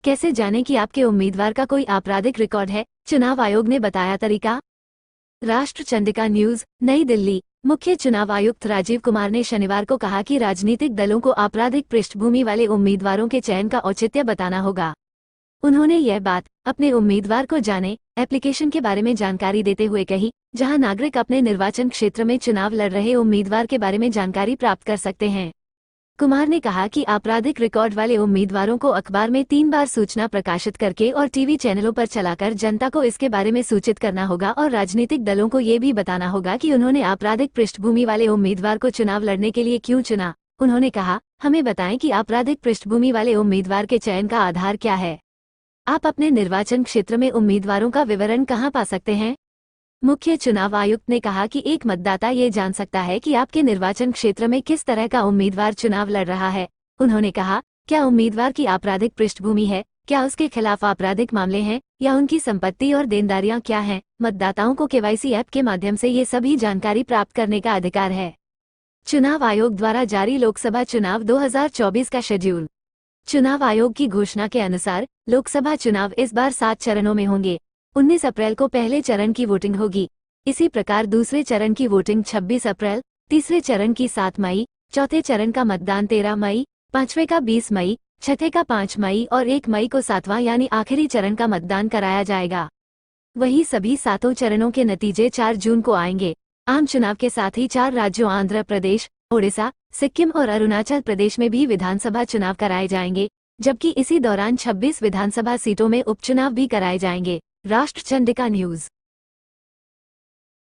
कैसे जानें कि आपके उम्मीदवार का कोई आपराधिक रिकॉर्ड है? चुनाव आयोग ने बताया तरीका। राष्ट्र चंडिका न्यूज, नई दिल्ली। मुख्य चुनाव आयुक्त राजीव कुमार ने शनिवार को कहा कि राजनीतिक दलों को आपराधिक पृष्ठभूमि वाले उम्मीदवारों के चयन का औचित्य बताना होगा। उन्होंने यह बात अपने उम्मीदवार को जाने एप्लीकेशन के बारे में जानकारी देते हुए कही, जहां नागरिक अपने निर्वाचन क्षेत्र में चुनाव लड़ रहे उम्मीदवार के बारे में जानकारी प्राप्त कर सकते हैं। कुमार ने कहा कि आपराधिक रिकॉर्ड वाले उम्मीदवारों को अखबार में 3 बार सूचना प्रकाशित करके और टीवी चैनलों पर चलाकर जनता को इसके बारे में सूचित करना होगा और राजनीतिक दलों को ये भी बताना होगा कि उन्होंने आपराधिक पृष्ठभूमि वाले उम्मीदवार को चुनाव लड़ने के लिए क्यों चुना। उन्होंने कहा, हमें बताएं कि आपराधिक पृष्ठभूमि वाले उम्मीदवार के चयन का आधार क्या है। आप अपने निर्वाचन क्षेत्र में उम्मीदवारों का विवरण कहाँ पा सकते हैं? मुख्य चुनाव आयुक्त ने कहा कि एक मतदाता ये जान सकता है कि आपके निर्वाचन क्षेत्र में किस तरह का उम्मीदवार चुनाव लड़ रहा है। उन्होंने कहा, क्या उम्मीदवार की आपराधिक पृष्ठभूमि है, क्या उसके खिलाफ आपराधिक मामले हैं, या उनकी संपत्ति और देनदारियां क्या हैं। मतदाताओं को केवाईसी ऐप के माध्यम से ये सभी जानकारी प्राप्त करने का अधिकार है। चुनाव आयोग द्वारा जारी लोकसभा चुनाव 2024 का शेड्यूल। चुनाव आयोग की घोषणा के अनुसार लोकसभा चुनाव इस बार 7 चरणों में होंगे। 19 अप्रैल को पहले चरण की वोटिंग होगी। इसी प्रकार दूसरे चरण की वोटिंग 26 अप्रैल, तीसरे चरण की 7 मई, चौथे चरण का मतदान 13 मई, पांचवें का 20 मई, छठे का 5 मई और 1 मई को 7वां यानी आखिरी चरण का मतदान कराया जाएगा। वहीं सभी 7 चरणों के नतीजे 4 जून को आएंगे। आम चुनाव के साथ ही 4 राज्यों आंध्र प्रदेश, ओडिशा, सिक्किम और अरुणाचल प्रदेश में भी विधानसभा चुनाव कराए जाएंगे, जबकि इसी दौरान 26 विधानसभा सीटों में उपचुनाव भी कराए जाएंगे। राष्ट्र चंडिका न्यूज।